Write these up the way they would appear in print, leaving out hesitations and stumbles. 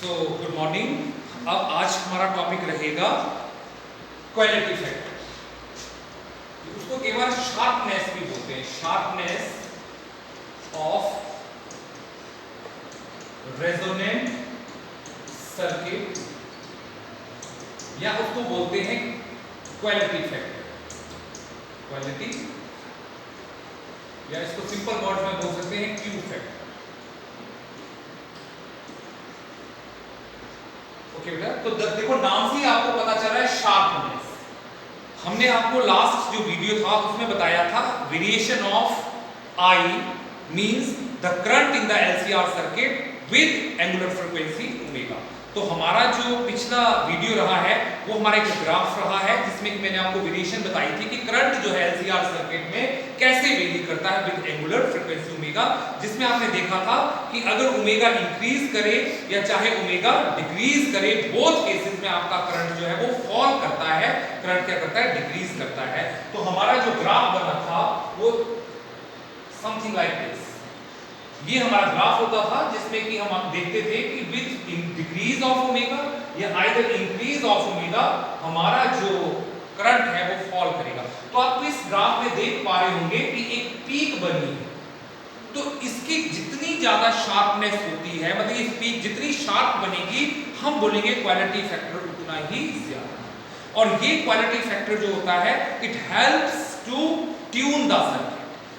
So good morning. अब आज हमारा टॉपिक रहेगा क्वालिटी फैक्टर। उसको केवल शार्पनेस भी बोलते हैं, शार्पनेस ऑफ रेजोनेंट सर्किट, या उसको बोलते हैं क्वालिटी फैक्टर। क्वालिटी, या इसको सिंपल वर्ड में बोल सकते हैं क्यू फैक्टर। ओके बेटा, तो देखो नाम से ही आपको पता चल रहा है शार्पनेस। हमने आपको लास्ट जो वीडियो था उसमें बताया था variation of I means the current in the LCR circuit with angular frequency omega. तो हमारा जो पिछला वीडियो रहा है वो हमारा एक ग्राफ रहा है जिसमें मैंने आपको वेरिएशन बताई थी कि करंट जो है एलसीआर सर्किट में कैसे वेरी करता है विद एंगुलर फ्रीक्वेंसी ओमेगा, जिसमें आपने देखा था कि अगर ओमेगा इंक्रीज करे या चाहे ओमेगा डिक्रीज करे, बोथ केसेस में आपका करंट जो है वो फॉल करता है, करंट क्या करता है, डिक्रीज करता है। तो हमारा जो ग्राफ बना था वो समथिंग लाइक दिस, ये हमारा ग्राफ होता था जिसमें कि हम देखते थे कि विद डिक्रीज ऑफ ओमेगा या आइदर इंक्रीज ऑफ ओमेगा हमारा जो करंट है वो फॉल करेगा। तो आप इस ग्राफ में देख पा रहे होंगे कि एक पीक बनी है, तो इसकी जितनी ज्यादा शार्पनेस होती है, मतलब ये पीक जितनी शार्प बनेगी हम बोलेंगे क्वालिटी फैक्टर उतना ही ज्यादा। और ये क्वालिटी फैक्टर जो होता है it helps to tune the circuit.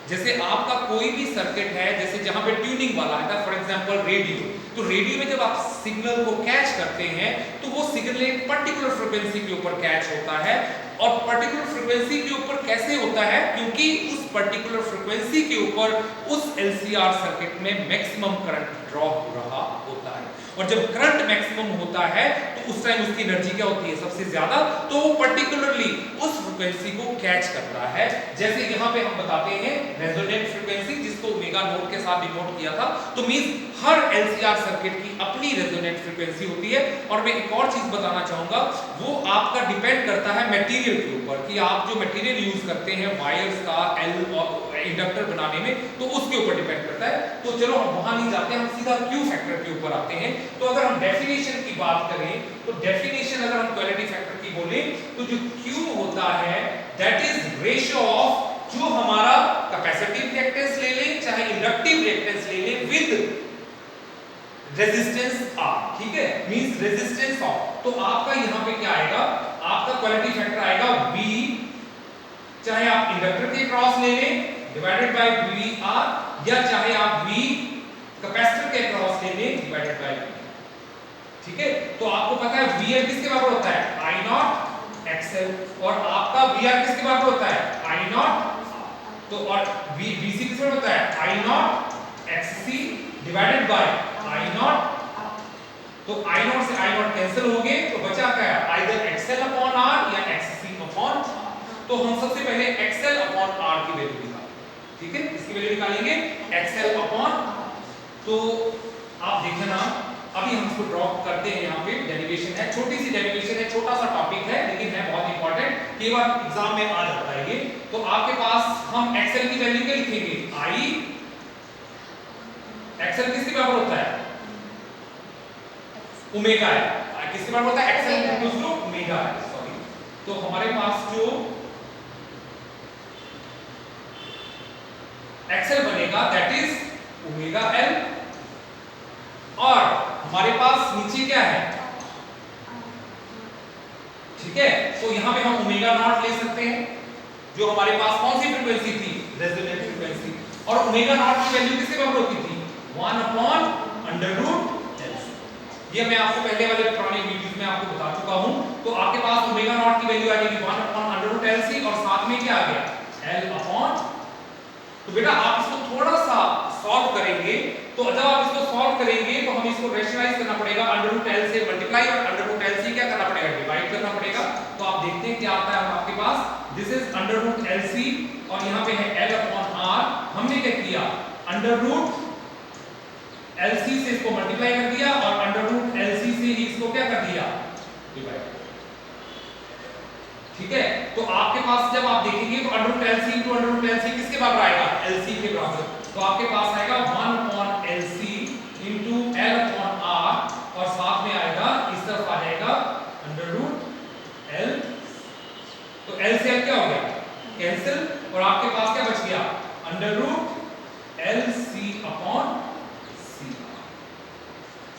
जैसे आपका कोई भी सर्किट है, जैसे जहां पे ट्यूनिंग वाला है, फॉर एग्जांपल रेडियो, तो रेडियो में जब आप सिग्नल को कैच करते हैं तो वो सिग्नल एक पर्टिकुलर फ्रीक्वेंसी के ऊपर कैच होता है। और पर्टिकुलर फ्रीक्वेंसी के ऊपर कैसे होता है, क्योंकि उस पर्टिकुलर फ्रीक्वेंसी के ऊपर उस एलसीआर सर्किट में मैक्सिमम करंट ड्रॉ हो रहा होता है। और जब करंट मैक्सिमम होता है तो उस टाइम उसकी एनर्जी क्या होती है, सबसे ज्यादा, तो वो पर्टिकुलरली उस फ्रीक्वेंसी को कैच करता है। जैसे यहाँ पे हम बताते हैं रेजोनेंट फ्रीक्वेंसी, जिसको ओमेगा नोट के साथ डिनोट किया था, तो मींस हर एलसीआर सर्किट की अपनी रेजोनेंट फ्रीक्वेंसी होती है। और मैं एक और चीज बताना चाहूंगा, वो आपका डिपेंड करता है मटेरियल के ऊपर कि आप जो मटेरियल यूज करते हैं वायर्स का इंडक्टर बनाने में, तो उसके ऊपर डिपेंड करता है। तो चलो हम वहां नहीं जाते, हम सीधा क्यू फैक्टर के ऊपर आते हैं। तो अगर हम डेफिनेशन की बात करें तो डेफिनेशन अगर हम क्वालिटी फैक्टर की बोले तो जो क्यू होता है दैट इज रेशियो ऑफ जो हमारा कैपेसिटिव रिएक्टेंस ले ले चाहे इंडक्टिव रिएक्टेंस ले ले विद रेजिस्टेंस R, ठीक है, मींस रेजिस्टेंस ऑफ। तो आपका यहां पे क्या आएगा, आपका क्वालिटी फैक्टर आएगा V, चाहे आप इंडक्टर के क्रॉस ले लें डिवाइडेड बाय VR, या चाहे आप V कैपेसिटर के क्रॉस ले लें डिवाइडेड बाय V, ठीक है। तो आपको पता है VR किसके बराबर होता है, I नॉट XL, और आपका VR किसके बराबर होता है, I नॉट, तो और VC किसके बराबर होता है, I not XC divided by I not. तो I नॉट से I नॉट कैंसिल हो गए, तो बचा क्या है, आइदर XL अपॉन R या XC अपॉन R। तो हम सबसे पहले XL अपॉन R की वैल्यू निकालेंगे, ठीक है, इसकी वैल्यू निकालेंगे XL अपॉन। तो आप देखिए ना, अभी हम इसको ड्रॉ करते हैं, यहाँ पे डेरिवेशन है, छोटी सी डेरिवेशन है, छोटा सा टॉपिक है लेकिन है बहुत इंपॉर्टेंट, केवल एग्जाम में आ जाता है ये। तो आपके पास हम XL की वैल्यू क्या लिखेंगे, I, XL किसके बराबर होता है, ओमेगा है, किसके बराबर होता है, XL इक्वल्स टू ओमेगा है, सॉरी। तो हमारे पास जो XL बनेगा दैट इज ओमेगा L, और हमारे पास नीचे क्या है, ठीक है। तो यहां पे हम ओमेगा नॉट ले सकते हैं, जो हमारे पास कौन सी फ्रीक्वेंसी थी, रेजोनेंट फ्रीक्वेंसी, और ओमेगा नॉट की वैल्यू किसके बराबर होती थी, 1 अपॉन अंडर रूट LC। ये मैं आपको पहले वाले पुराने वीडियोस में आपको बता चुका हूं। तो आपके पास ओमेगा नॉट की वैल्यू आ जाएगी 1 अपॉन अंडर रूट LC, और साथ में क्या आ गया, L अपॉन। तो बेटा आप इसको थोड़ा सा सॉल्व करेंगे, तो जब आप इसको सॉल्व करेंगे तो हम इसको रैशनलाइज करना पड़ेगा, अंडर रूट L से मल्टीप्लाई और अंडर रूट LC क्या करना पड़ेगा, डिवाइड करना पड़ेगा। तो आप देखते हैं क्या आता है आपके पास, this is under root LC और यहाँ पे है L अपॉन R। हमने क्या किया, अंडर रूट LC से इसको मल्टीप्लाई कर दिया और अंडर रूट LC से ही इसको क्या कर दिया, डिवाइड, ठीक है। तो आपके पास जब आप देखेंगे तो under root LC into under root LC किसके बराबर आएगा, LC के बराबर। तो आपके पास आएगा 1 upon LC into L upon R, और साथ under root L C upon C.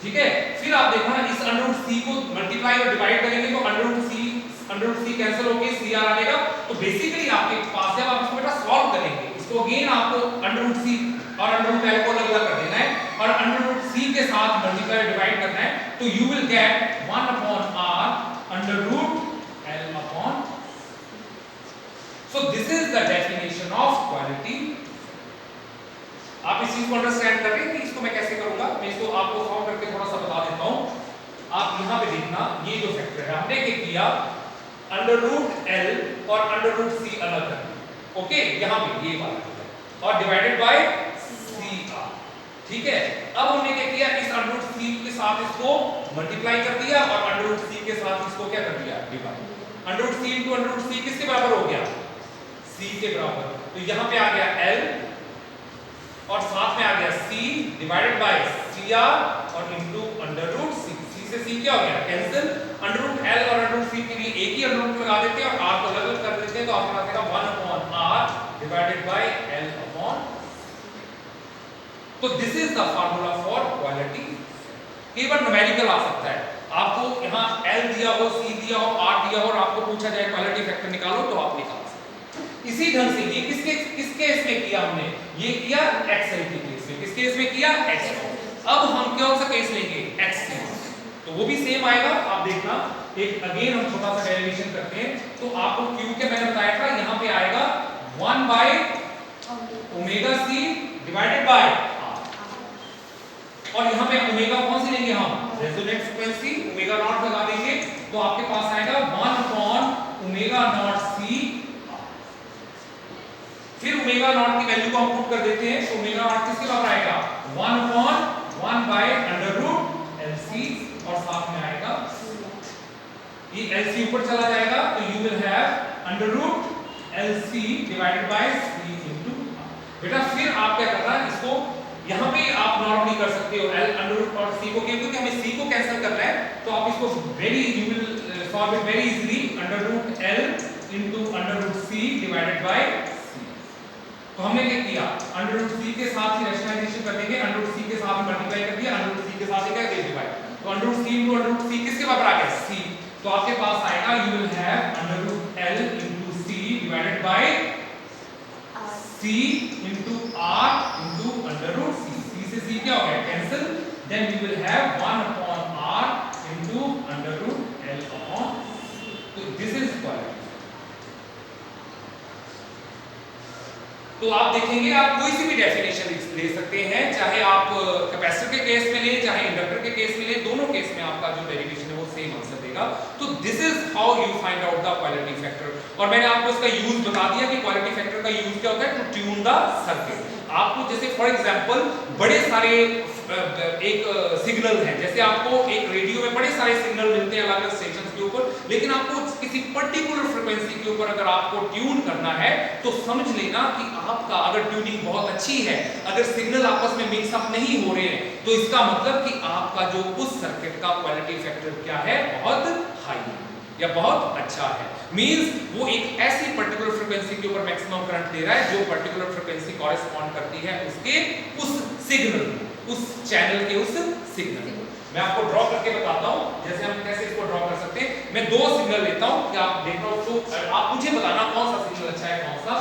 ठीक है, फिर आप देखो ना, इस अंडर रूट सी को मल्टीप्लाई और डिवाइड करेंगे तो अंडर रूट सी कैंसिल होके सी आर आ जाएगा। तो बेसिकली आपके पास जब आप इसको बेटा सॉल्व करेंगे, इसको अगेन आपको अंडर रूट सी और अंडर रूट एल को अलग अलग कर देना है और अंडर रूट सी के साथ मल्टीप्लाई और डिवाइड करना है, तो you will get 1 upon R under root L upon. So this is the definition of quality. आप इस चीज को अंडरस्टैंड कर रहे हैं कि इसको मैं कैसे करूंगा? मैं इसको आपको सॉल्व करके थोड़ा सा बता देता हूं। आप यहां पे देखना, ये जो फैक्टर है हमने क्या किया, अंडर रूट एल और अंडर रूट सी अलग कर दिया। ओके, यहां पे ये वाला और डिवाइडेड बाय सी आर। ठीक है, अब हमने क्या किया, इस अंडर रूट सी के साथ इसको मल्टीप्लाई कर दिया और अंडर रूट सी के साथ इसको क्या कर दिया, divide. Under root C into under root C किसके बराबर हो गया? सी के बराबर। तो यहां पे आ गया एल और साथ में आ गया c डिवाइडेड बाय cr और into under root c। c से c क्या हो गया, कैंसिल। अंडर रूट l और अंडर रूट c के लिए एक ही अंडर रूट लगा देते हैं और r को अलग अलग कर देते हैं, तो आपके पास आएगा 1 upon r divided by l upon. तो this is the formula for quality. कई बार न्यूमेरिकल आ सकता है, आपको यहां l दिया हो, c दिया हो, r दिया हो और आपको पूछा जाए क्वालिटी फैक्टर निकालो, तो आप निकाल सकते हैं। इसी ढंग से ये किस केस में किया हमने, ये किया एक्सएल के केस में। किस केस में किया, एक्सएल। अब हम कौन सा केस लेंगे, एक्सएल, तो वो भी सेम आएगा। आप देखना, एक अगेन हम छोटा सा डेरिवेशन करते हैं, तो आपको क्यू के मैंने बताया था, यहां पे आएगा 1 by omega C divided by R, और यहां पे ओमेगा कौन सी लेंगे हम, रेजोनेंट फ्रीक्वेंसी ओमेगा नॉट लगा देंगे, तो आपके पास आएगा 1 अपॉन ओमेगा नॉट सी। फिर ओमेगा नॉट की वैल्यू को हम पुट कर देते हैं, तो ओमेगा नॉट किसके बराबर आएगा, 1 upon 1 by under root LC और साथ में आएगा ये एलसी ऊपर चला जाएगा, तो you will have under root LC divided by C into R. बेटा फिर आप क्या करना है, इसको यहां पे आप नॉर्मली कर सकते हो एल अंडर रूट और सी को, क्योंकि हमें सी को कैंसिल करना है, तो आप इसको you will solve it very easily, under root L into under root C divided by. तो हमने क्या किया, अंडर रूट सी के साथ ही रैशनलाइजेशन कर देंगे, अंडर रूट सी के साथ मल्टीप्लाई कर दिया, अंडर रूट सी के साथ क्या कर डिवाइड, तो under root C into under root C किसके बराबर आ गया, सी। तो आपके पास आएगा, you will have under root L into C divided by C into R into under root C. C से सी क्या हो गया, cancel, then you will have 1 upon R into under root L upon. तो this is quality. तो आप देखेंगे, आप कोई सी भी डेफिनेशन ले सकते हैं, चाहे आप कैपेसिटर के केस में ले, चाहे इंडक्टर के केस में ले, दोनों केस में आपका जो डेरिवेशन है वो सेम आंसर देगा। तो this is how you find out the quality factor. और मैंने आपको इसका यूज बता दिया कि क्वालिटी फैक्टर का यूज क्या होता है, टू ट्यून द सर्किट। आपको जैसे फॉर एग्जांपल बड़े सारे एक सिग्नल है, जैसे आपको एक रेडियो में बड़े सारे सिग्नल मिलते हैं अलग अलग स्टेशन के ऊपर, लेकिन आपको किसी पर्टिकुलर फ्रीक्वेंसी के ऊपर अगर आपको ट्यून करना है, तो समझ लेना कि आपका अगर ट्यूनिंग बहुत अच्छी है, अगर सिग्नल आपस में मिक्सअप नहीं हो रहे हैं, तो इसका मतलब कि आपका जो उस सर्किट का क्वालिटी फैक्टर क्या है, बहुत हाई है या बहुत अच्छा है। मींस वो एक ऐसी पर्टिकुलर फ्रीक्वेंसी के ऊपर मैक्सिमम करंट दे रहा है जो पर्टिकुलर फ्रीक्वेंसी कॉरेस्पॉन्ड करती है उसके उस सिग्नल, उस चैनल के उस सिग्नल। मैं आपको ड्रॉ करके बताता हूं, जैसे हम कैसे इसको ड्रॉ कर सकते हैं। मैं दो सिग्नल लेता हूं कि आप देख लो, तो आप मुझे बताना कौन सा सिग्नल अच्छा है, कौन सा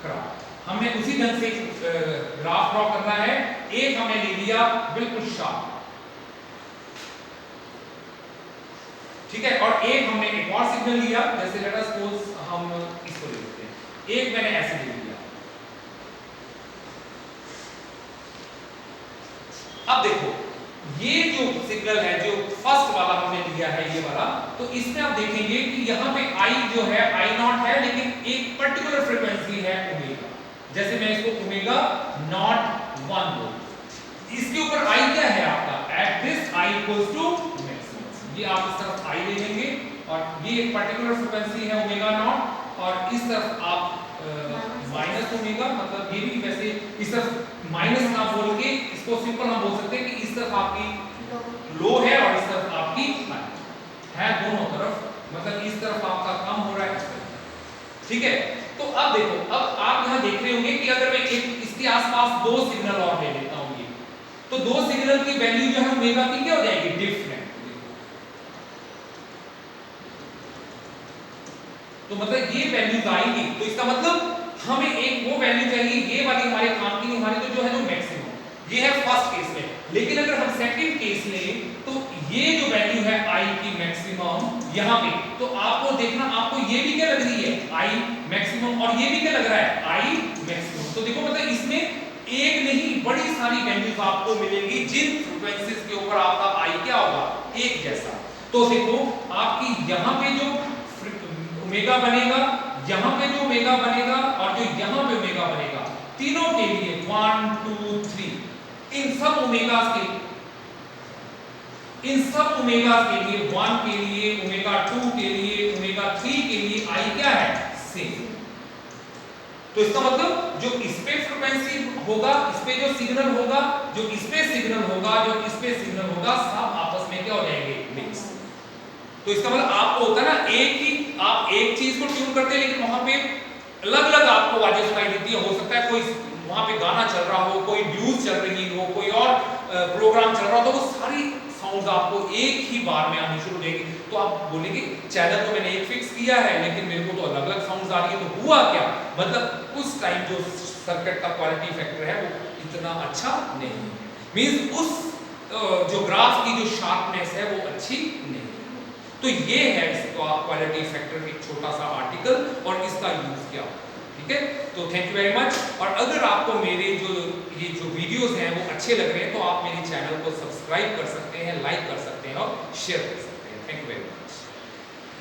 खराब। हमें उसी ढंग से ग्राफ ड्रॉ करना है। एक हमने ले लिया बिल्कुल शार्प, ठीक है, और एक हमने एक और सिग्नल लिया, जैसे लेट अस सपोज हम इसको ले लेते हैं, एक मैंने ऐसे ले लिया। अब देखो ये जो सिग्नल है, जो फर्स्ट वाला हमने लिया है ये वाला, तो इसमें आप देखेंगे कि यहाँ पे I जो है I नॉट है, लेकिन एक पर्टिकुलर फ्रीक्वेंसी है ओमेगा, जैसे मैं इसको ओमेगा नॉट 1 बोलूं, इसके ऊपर I क्या है आपका, at this I equals to maximum. ये आप इस तरफ I ले लेंगे और ये एक पर्टिकुलर फ्रीक्वेंसी है ओमेगा नॉट, और इस तरफ आप माइनस ओमेगा, मतलब ये भी वैसे इस तरफ माइनस ना बोल के इसको सिंपल हम बोल सकते हैं कि इस तरफ आपकी लो है और इस तरफ आपकी हाई है, दोनों तरफ, मतलब इस तरफ आपका कम हो रहा है, इस तरफ, ठीक है। तो अब देखो, अब आप यहां देख रहे होंगे कि अगर मैं एक आसपास दो सिग्नल और ले लेता हूं, ये तो दो सिग्नल की वैल्यू जो है ओमेगा की क्या हो जाएगी, डिफरेंट। तो मतलब ये वैल्यूज आएंगी, तो इसका मतलब हमें एक वो वैल्यू चाहिए, ये वाली हमारे काम की नहीं, हमारी तो जो है जो मैक्सिमम, ये है फर्स्ट केस में। लेकिन अगर हम सेकंड केस लें तो ये जो वैल्यू है आई की मैक्सिमम यहां पे, तो आपको देखना, आपको ये भी क्या लग रही है, आई मैक्सिमम, और ये भी क्या लग रहा है, आई मैक्सिमम। तो देखो मतलब इसमें एक नहीं बड़ी सारी वैल्यूज आपको मिलेंगी जिन फ्रीक्वेंसीज के ऊपर आपका आई क्या होगा, एक जैसा। तो देखो आपकी यहां पे जो ओमेगा बनेगा, यहां पे जो ओमेगा बनेगा और जो यहां पे ओमेगा बनेगा, तीनों के लिए 1 2 3 इन सब ओमेगास के लिए 1 के लिए, ओमेगा 2 के लिए, ओमेगा 3 के लिए आई क्या है, सेम। तो इसका मतलब जो इस पे फ्रीक्वेंसी होगा, इस पे जो सिग्नल होगा, जो इस पे सिग्नल होगा, जो इस पे सिग्नल होगा, सब आपस में क्या हो जाएंगे, मिक्स। तो इसका मतलब आपको होता है ना, एक ही आप एक चीज को ट्यून करते हैं लेकिन वहां पे अलग अलग आपको आवाजें सुनाई देती है। हो सकता है कोई वहां पे गाना चल रहा हो, कोई न्यूज चल रही हो, कोई और प्रोग्राम चल रहा हो, तो वो सारी साउंड्स आपको एक ही बार में आनी शुरू हो जाएगी। तो आप बोलेंगे चैनल तो मैंने एक फिक्स किया है लेकिन मेरे को तो अलग अलग साउंड्स आ रही है, तो हुआ क्या, मतलब उस टाइम जो सर्किट का क्वालिटी फैक्टर है वो इतना अच्छा नहीं, मींस उस जो ग्राफ की जो शार्पनेस है वो अच्छी नहीं। तो ये है इसका क्वालिटी फैक्टर एक छोटा सा आर्टिकल और इसका यूज क्या, ठीक है। तो थैंक यू वेरी मच। और अगर आपको मेरे ये जो वीडियोस हैं वो अच्छे लग रहे हैं तो आप मेरे चैनल को सब्सक्राइब कर सकते हैं, लाइक कर सकते हैं और शेयर कर सकते हैं। Thank you very much.